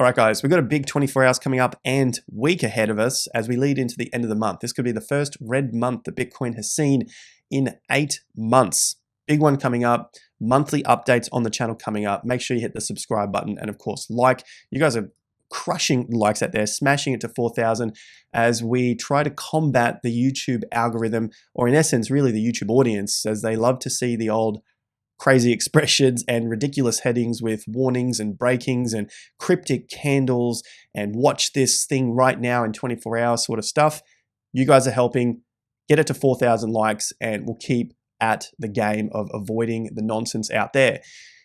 All right, guys, we've got a big 24 hours coming up and week ahead of us as we lead into the end of the month. This could be the first red month that Bitcoin has seen in 8 months. Big one coming up, monthly updates on the channel coming up. Make sure you hit the subscribe button and of course, like. You guys are crushing likes out there, smashing it to 4,000 as we try to combat the YouTube algorithm, or in essence, really the YouTube audience, as they love to see the old crazy expressions and ridiculous headings with warnings and breakings and cryptic candles and watch this thing right now in 24 hours sort of stuff. You guys are helping get it to 4,000 likes and we'll keep at the game of avoiding the nonsense out there.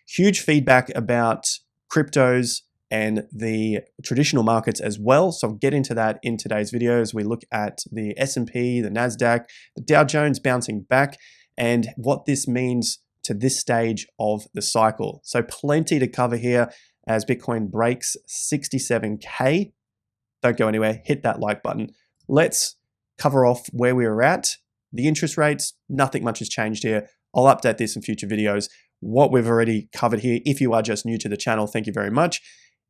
Huge feedback about cryptos and the traditional markets as well. So I'll get into that in today's video as we look at the S&P, the NASDAQ, the Dow Jones bouncing back and what this means to this stage of the cycle. So plenty to cover here as Bitcoin breaks 67K. Don't go anywhere, hit that like button. Let's cover off where we were at. The interest rates, nothing much has changed here. I'll update this in future videos. What we've already covered here, if you are just new to the channel, thank you very much,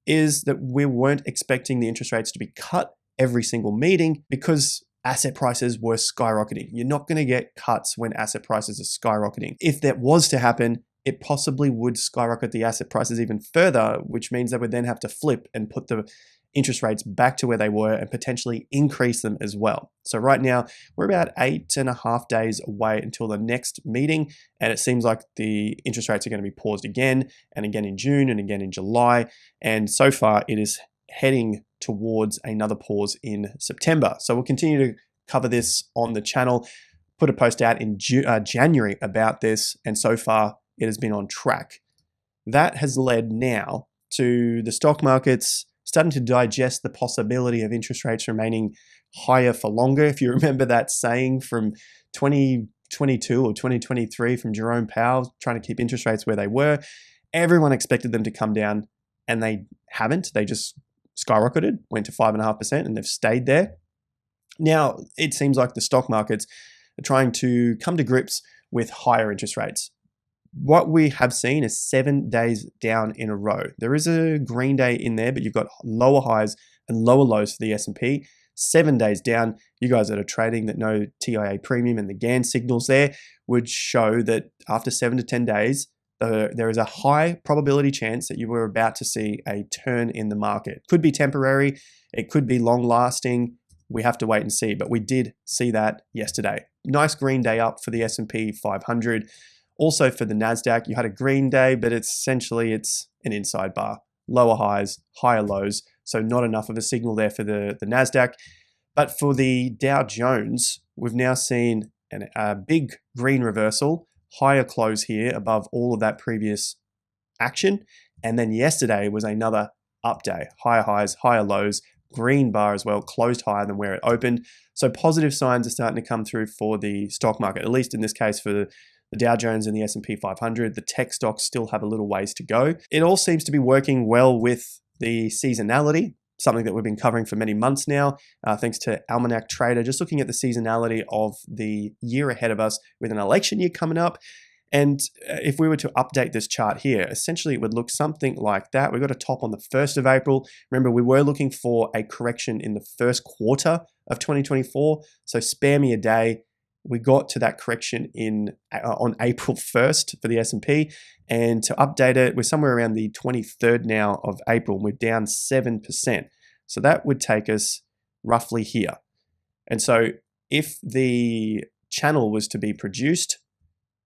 is that we weren't expecting the interest rates to be cut every single meeting because asset prices were skyrocketing. You're not going to get cuts when asset prices are skyrocketing. If that was to happen, it possibly would skyrocket the asset prices even further, which means they would then have to flip and put the interest rates back to where they were and potentially increase them as well. So right now, we're about 8.5 days away until the next meeting, and it seems like the interest rates are going to be paused again and again in June and again in July. And so far, it is heading towards another pause in September. So we'll continue to cover this on the channel, put a post out in January about this, and so far it has been on track. That has led now to the stock markets starting to digest the possibility of interest rates remaining higher for longer. If you remember that saying from 2022 or 2023 from Jerome Powell, trying to keep interest rates where they were, everyone expected them to come down and they haven't. They just skyrocketed, went to 5.5%, and they've stayed there. Now, it seems like the stock markets are trying to come to grips with higher interest rates. What we have seen is 7 days down in a row. There is a green day in there, but you've got lower highs and lower lows for the S&P. 7 days down. You guys that are trading that know TIA premium and the Gann signals there would show that after 7 to 10 days, there is a high probability chance that you were about to see a turn in the market. Could be temporary, it could be long lasting. We have to wait and see, but we did see that yesterday. Nice green day up for the SP 500. Also for the NASDAQ, you had a green day, but it's an inside bar. Lower highs, higher lows, so not enough of a signal there for the NASDAQ. But for the Dow Jones, we've now seen a big green reversal, higher close here above all of that previous action. And then yesterday was another up day, higher highs, higher lows, green bar as well, closed higher than where it opened. So positive signs are starting to come through for the stock market, at least in this case for the Dow Jones and the S&P 500. The tech stocks still have a little ways to go. It all seems to be working well with the seasonality, something that we've been covering for many months now, thanks to Almanac Trader, just looking at the seasonality of the year ahead of us with an election year coming up. And if we were to update this chart here, essentially it would look something like that. We've got a top on the 1st of April. Remember, we were looking for a correction in the first quarter of 2024. So spare me a day. We got to that correction on April 1st for the S&P, and to update it, we're somewhere around the 23rd now of April. We're down 7%. So that would take us roughly here. And so if the channel was to be produced,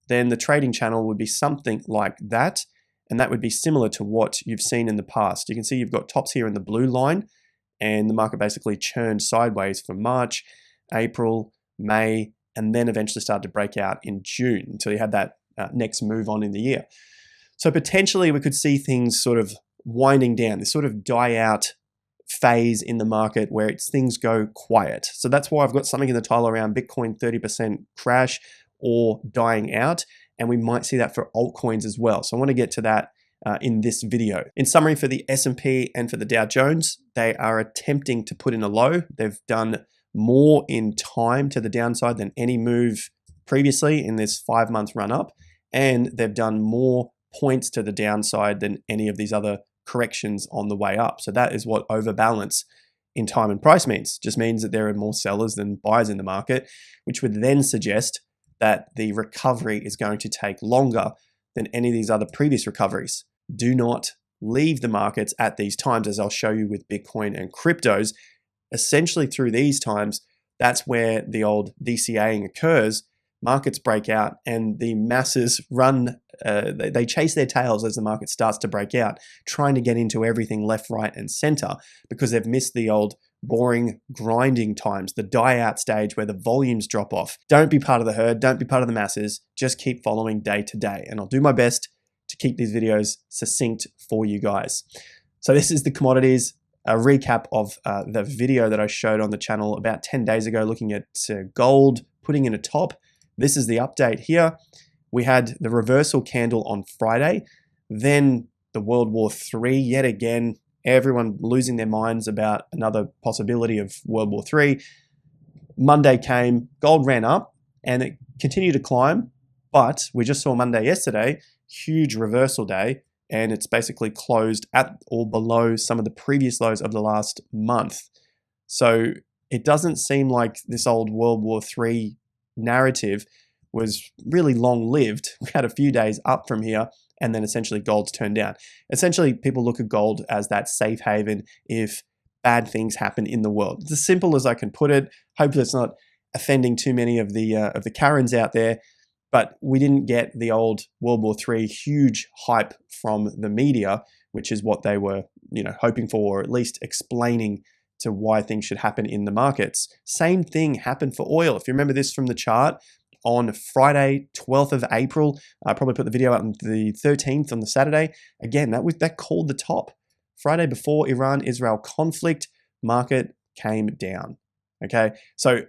then the trading channel would be something like that. And that would be similar to what you've seen in the past. You can see you've got tops here in the blue line, and the market basically churned sideways for March, April, May, and then eventually started to break out in June until you had that next move on in the year. So potentially we could see things sort of winding down, this sort of die out phase in the market where things go quiet. So that's why I've got something in the title around Bitcoin 30% crash or dying out, and we might see that for altcoins as well. So I want to get to that in this video. In summary, for the S&P and for the Dow Jones, they are attempting to put in a low. They've done more in time to the downside than any move previously in this 5-month run up, and they've done more points to the downside than any of these other corrections on the way up. So that is what overbalance in time and price means. Just means that there are more sellers than buyers in the market, which would then suggest that the recovery is going to take longer than any of these other previous recoveries. Do not leave the markets at these times, as I'll show you with Bitcoin and cryptos. Essentially through these times, that's where the old DCAing occurs. Markets break out and the masses run, they chase their tails as the market starts to break out, trying to get into everything left, right, and center because they've missed the old boring grinding times, the die out stage where the volumes drop off. Don't be part of the herd, don't be part of the masses, just keep following day to day. And I'll do my best to keep these videos succinct for you guys. So this is the commodities, a recap of the video that I showed on the channel about 10 days ago, looking at gold, putting in a top. This is the update here. We had the reversal candle on Friday, then the World War III yet again, everyone losing their minds about another possibility of World War III. Monday came, gold ran up and it continued to climb, but we just saw Monday yesterday, huge reversal day, and it's basically closed at or below some of the previous lows of the last month. So it doesn't seem like this old World War III narrative was really long-lived. We had a few days up from here, and then essentially gold's turned down. Essentially, people look at gold as that safe haven if bad things happen in the world. It's as simple as I can put it. Hopefully it's not offending too many of the Karens out there, but we didn't get the old World War III huge hype from the media, which is what they were, hoping for, or at least explaining to why things should happen in the markets. Same thing happened for oil. If you remember this from the chart, on Friday, 12th of April, I probably put the video out on the 13th on the Saturday. Again, that called the top. Friday before Iran-Israel conflict, market came down. Okay, so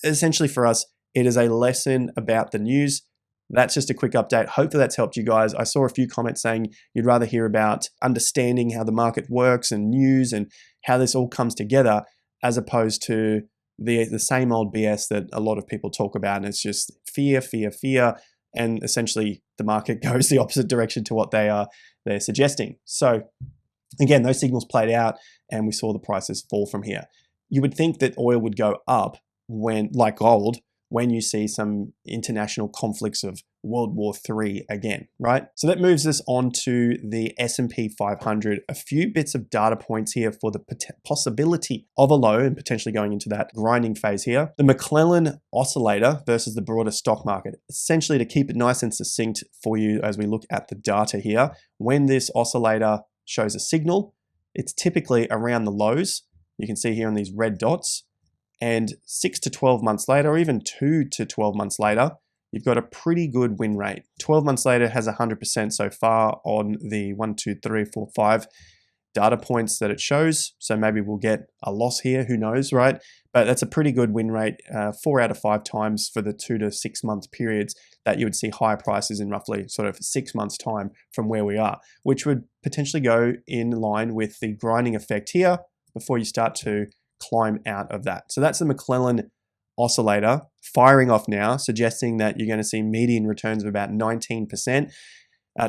essentially for us, it is a lesson about the news. That's just a quick update. Hopefully that's helped you guys. I saw a few comments saying you'd rather hear about understanding how the market works and news and how this all comes together, as opposed to the same old BS that a lot of people talk about. And it's just fear, fear, fear. And essentially the market goes the opposite direction to what they're suggesting. So again, those signals played out and we saw the prices fall from here. You would think that oil would go up when, like gold, when you see some international conflicts of World War III again, right? So that moves us on to the SP 500. A few bits of data points here for the possibility of a low and potentially going into that grinding phase here. The McClellan oscillator versus the broader stock market. Essentially, to keep it nice and succinct for you as we look at the data here, when this oscillator shows a signal, it's typically around the lows. You can see here on these red dots. And 6 to 12 months later, or even 2 to 12 months later, you've got a pretty good win rate. 12 months later has 100% so far on the 1, 2, 3, 4, 5 data points that it shows. So maybe we'll get a loss here, who knows, right? But that's a pretty good win rate, 4 out of 5 times for the 2 to 6 month periods that you would see higher prices in roughly sort of 6 months time from where we are, which would potentially go in line with the grinding effect here before you start to climb out of that. So that's the McClellan oscillator firing off now, suggesting that you're going to see median returns of about 19%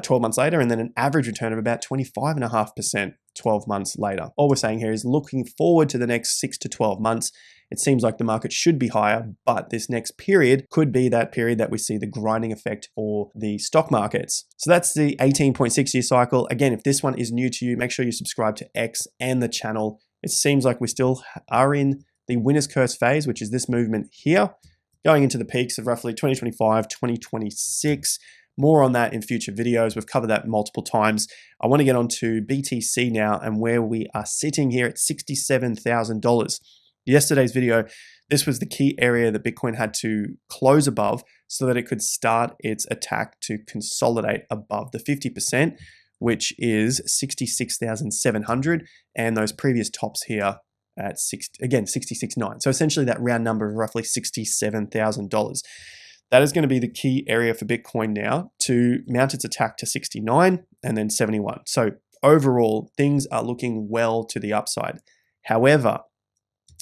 12 months later, and then an average return of about 25.5% 12 months later. All we're saying here is looking forward to the next 6 to 12 months. It seems like the market should be higher, but this next period could be that period that we see the grinding effect for the stock markets. So that's the 18.6 year cycle. Again, if this one is new to you, make sure you subscribe to X and the channel. It seems like we still are in the winner's curse phase, which is this movement here, going into the peaks of roughly 2025, 2026. More on that in future videos. We've covered that multiple times. I want to get on to BTC now and where we are sitting here at $67,000. Yesterday's video, this was the key area that Bitcoin had to close above so that it could start its attack to consolidate above the 50%, which is 66,700, and those previous tops here at 66.9. So essentially that round number of roughly $67,000. That is going to be the key area for Bitcoin now to mount its attack to 69 and then 71. So overall, things are looking well to the upside. However,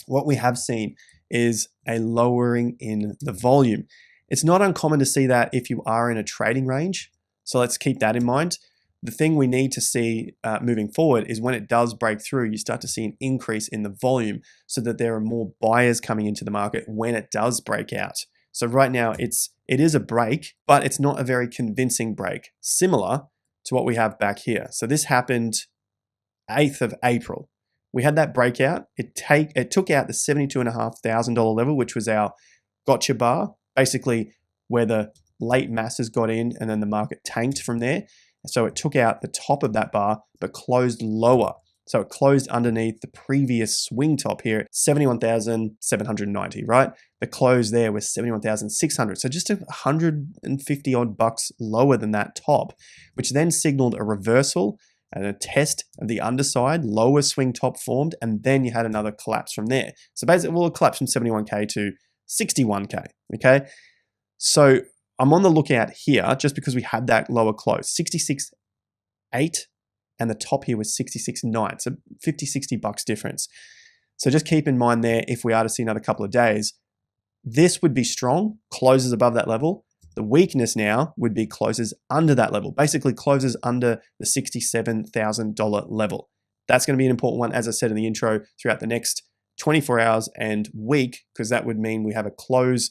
what we have seen is a lowering in the volume. It's not uncommon to see that if you are in a trading range. So let's keep that in mind. the thing we need to see moving forward is when it does break through, you start to see an increase in the volume so that there are more buyers coming into the market when it does break out. So right now it is a break, but it's not a very convincing break, similar to what we have back here. So this happened 8th of April. We had that breakout. It took out the $72,500 level, which was our gotcha bar, basically where the late masses got in and then the market tanked from there. So it took out the top of that bar, but closed lower. So it closed underneath the previous swing top here, 71,790, right? The close there was 71,600. So just 150 odd bucks lower than that top, which then signaled a reversal and a test of the underside, lower swing top formed, and then you had another collapse from there. So basically, well, it collapsed from 71K to 61K, okay? So I'm on the lookout here just because we had that lower close, 66.8, and the top here was 66.9, so 50, 60 bucks difference. So just keep in mind there, if we are to see another couple of days, this would be strong, closes above that level. The weakness now would be closes under that level, basically closes under the $67,000 level. That's going to be an important one, as I said in the intro, throughout the next 24 hours and week, because that would mean we have a close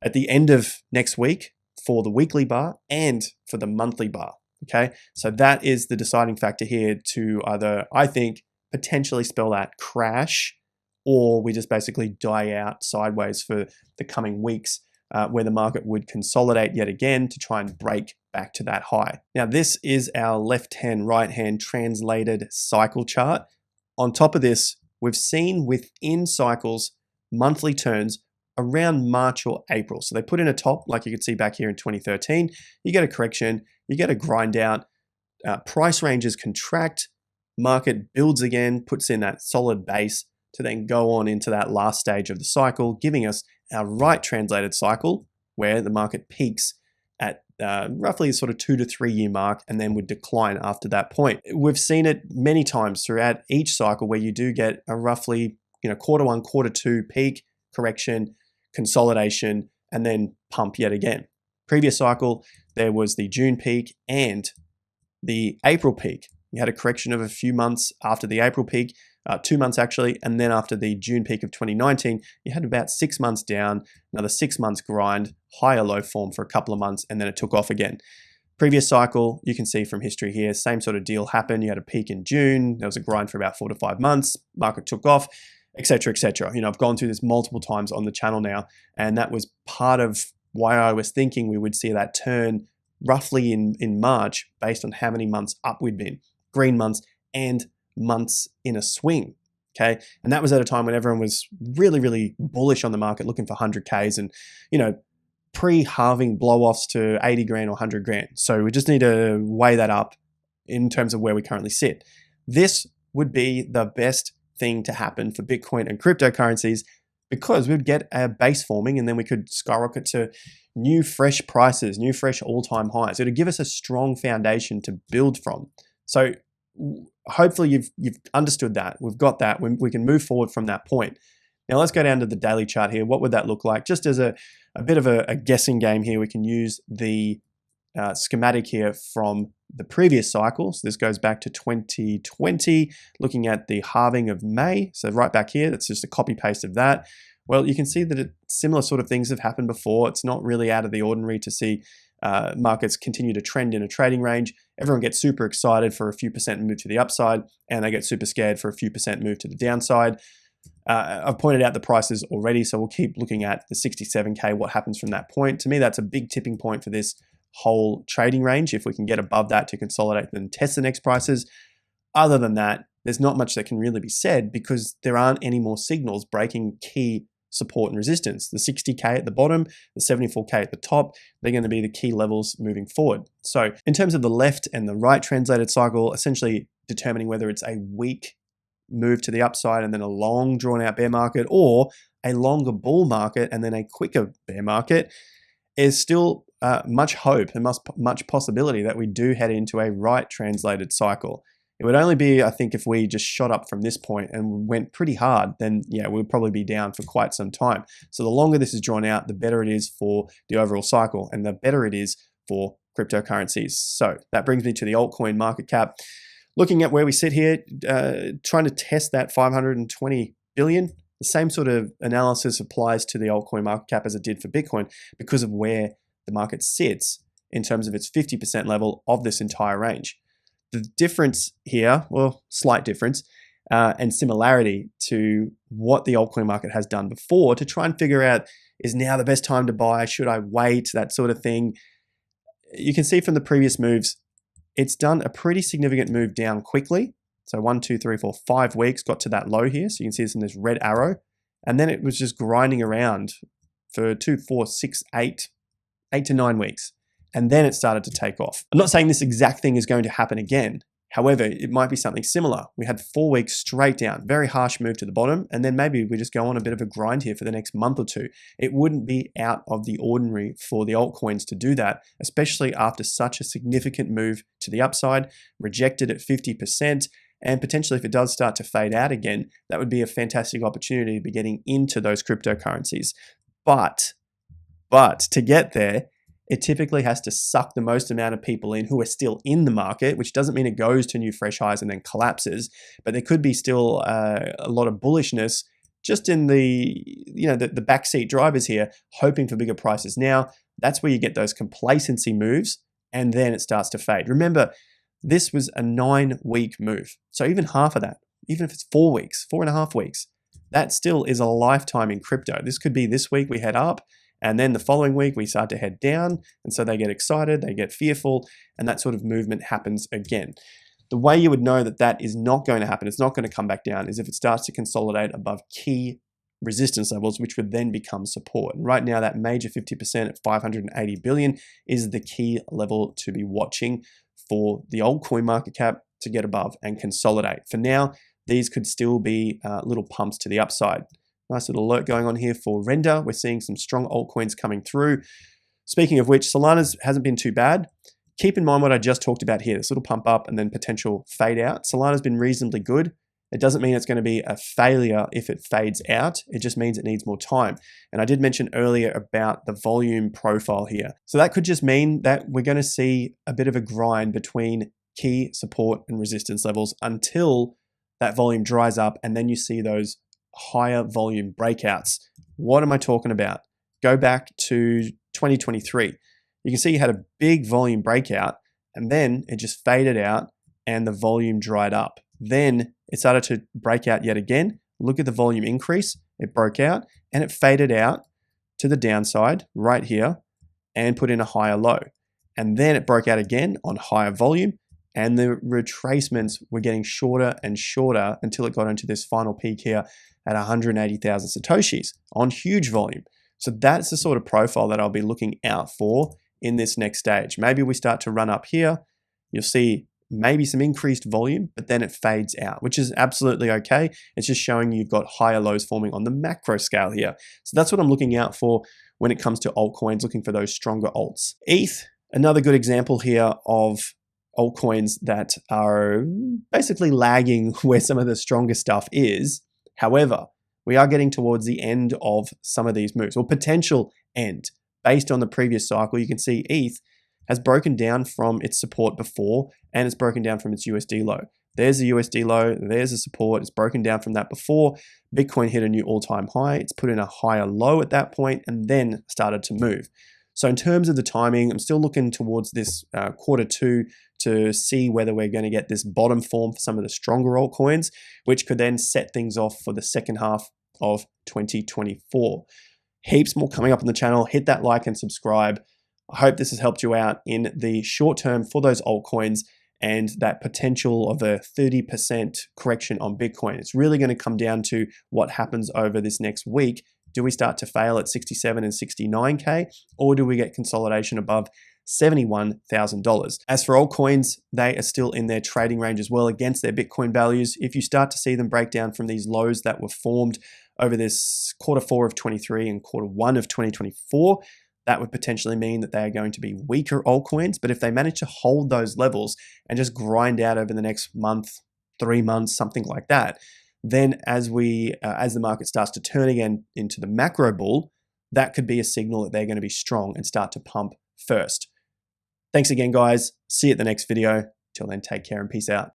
at the end of next week for the weekly bar and for the monthly bar. Okay, so that is the deciding factor here to either, I think, potentially spell that crash, or we just basically die out sideways for the coming weeks, where the market would consolidate yet again to try and break back to that high. Now, this is our left-hand, right-hand translated cycle chart. On top of this, we've seen within cycles monthly turns around March or April. So they put in a top, like you could see back here in 2013. You get a correction, you get a grind out, price ranges contract, market builds again, puts in that solid base to then go on into that last stage of the cycle, giving us our right translated cycle where the market peaks at roughly sort of 2 to 3 year mark and then would decline after that point. We've seen it many times throughout each cycle where you do get a roughly quarter one, quarter two peak, correction, consolidation, and then pump yet again. Previous cycle, there was the June peak and the April peak. You had a correction of a few months after the April peak, 2 months actually, and then after the June peak of 2019, you had about 6 months down, another 6 months grind, higher low form for a couple of months, and then it took off again. Previous cycle, you can see from history here, same sort of deal happened. You had a peak in June, there was a grind for about 4 to 5 months, market took off, etc., etc. I've gone through this multiple times on the channel now, and that was part of why I was thinking we would see that turn roughly in March based on how many months up we'd been, green months and months in a swing, okay? And that was at a time when everyone was really, really bullish on the market, looking for 100Ks and, pre-halving blow-offs to 80 grand or 100 grand. So we just need to weigh that up in terms of where we currently sit. This would be the best thing to happen for Bitcoin and cryptocurrencies because we'd get a base forming and then we could skyrocket to new fresh prices, new fresh all-time highs. It would give us a strong foundation to build from. So hopefully you've understood that. We've got that. We can move forward from that point. Now let's go down to the daily chart here. What would that look like? Just as a bit of a guessing game here, we can use the schematic here from the previous cycle. So this goes back to 2020, looking at the halving of May. So right back here, that's just a copy paste of that. Well, you can see that similar sort of things have happened before. It's not really out of the ordinary to see markets continue to trend in a trading range. Everyone gets super excited for a few percent move to the upside, and they get super scared for a few percent move to the downside. I've pointed out the prices already, so we'll keep looking at the 67K, what happens from that point. To me, that's a big tipping point for this whole trading range. If we can get above that to consolidate and test the next prices. Other than that, there's not much that can really be said because there aren't any more signals breaking key support and resistance. The 60K at the bottom, the 74K at the top, they're going to be the key levels moving forward. So in terms of the left and the right translated cycle, essentially determining whether it's a weak move to the upside and then a long drawn out bear market or a longer bull market and then a quicker bear market, is still much hope and much possibility that we do head into a right translated cycle. It would only be, I think, if we just shot up from this point and went pretty hard, then yeah, we'll probably be down for quite some time. So the longer this is drawn out, the better it is for the overall cycle and the better it is for cryptocurrencies. So that brings me to the altcoin market cap. Looking at where we sit here, trying to test that 520 billion. The same sort of analysis applies to the altcoin market cap as it did for Bitcoin because of where the market sits in terms of its 50% level of this entire range. The difference here, well, slight difference, and similarity to what the altcoin market has done before to try and figure out, is now the best time to buy? Should I wait? That sort of thing. You can see from the previous moves, it's done a pretty significant move down quickly. So 1, 2, 3, 4, 5 weeks got to that low here. So you can see this in this red arrow. And then it was just grinding around for 2, 4, 6, 8 to 9 weeks. And then it started to take off. I'm not saying this exact thing is going to happen again. However, it might be something similar. We had 4 weeks straight down, very harsh move to the bottom, and then maybe we just go on a bit of a grind here for the next month or two. It wouldn't be out of the ordinary for the altcoins to do that, especially after such a significant move to the upside, rejected at 50%, and potentially if it does start to fade out again, that would be a fantastic opportunity to be getting into those cryptocurrencies. But to get there, it typically has to suck the most amount of people in who are still in the market, which doesn't mean it goes to new fresh highs and then collapses, but there could be still a lot of bullishness just in the backseat drivers here, hoping for bigger prices. Now, that's where you get those complacency moves, and then it starts to fade. Remember, this was a 9-week move. So even half of that, even if it's 4 weeks, 4.5 weeks, that still is a lifetime in crypto. This could be this week we head up, and then the following week we start to head down, and so they get excited, they get fearful, and that sort of movement happens again. The way you would know that that is not going to happen, it's not going to come back down, is if it starts to consolidate above key resistance levels, which would then become support. And right now, that major 50% at 580 billion is the key level to be watching for the altcoin market cap to get above and consolidate. For now, these could still be little pumps to the upside. Nice little alert going on here for render. We're seeing some strong altcoins coming through. Speaking of which, Solana's hasn't been too bad. Keep in mind what I just talked about here, this little pump up and then potential fade out. Solana's been reasonably good. It doesn't mean it's going to be a failure if it fades out. It just means it needs more time. And I did mention earlier about the volume profile here. So that could just mean that we're going to see a bit of a grind between key support and resistance levels until that volume dries up, and then you see those higher volume breakouts. What am I talking about? Go back to 2023. You can see you had a big volume breakout, and then it just faded out and the volume dried up. Then it started to break out yet again. Look at the volume increase. It broke out and it faded out to the downside right here and put in a higher low. And then it broke out again on higher volume, and the retracements were getting shorter and shorter until it got into this final peak here at 180,000 Satoshis on huge volume. So that's the sort of profile that I'll be looking out for in this next stage. Maybe we start to run up here. You'll see maybe some increased volume, but then it fades out, which is absolutely okay. It's just showing you've got higher lows forming on the macro scale here. So that's what I'm looking out for when it comes to altcoins, looking for those stronger alts. ETH, another good example here of altcoins that are basically lagging where some of the stronger stuff is. However, we are getting towards the end of some of these moves, or potential end. Based on the previous cycle, you can see ETH has broken down from its support before, and it's broken down from its USD low. There's the USD low, there's the support, it's broken down from that before. Bitcoin hit a new all-time high, it's put in a higher low at that point, and then started to move. So in terms of the timing, I'm still looking towards this Q2 to see whether we're going to get this bottom form for some of the stronger altcoins, which could then set things off for the second half of 2024. Heaps more coming up on the channel. Hit that like and subscribe. I hope this has helped you out in the short term for those altcoins and that potential of a 30% correction on Bitcoin. It's really going to come down to what happens over this next week. Do we start to fail at 67 and 69K, or do we get consolidation above $71,000? As for altcoins, they are still in their trading range as well against their Bitcoin values. If you start to see them break down from these lows that were formed over this Q4 of 23 and Q1 of 2024, that would potentially mean that they are going to be weaker altcoins. But if they manage to hold those levels and just grind out over the next month, 3 months, something like that, then as the market starts to turn again into the macro bull, that could be a signal that they're going to be strong and start to pump first. Thanks again, guys. See you at the next video. Till then, take care and peace out.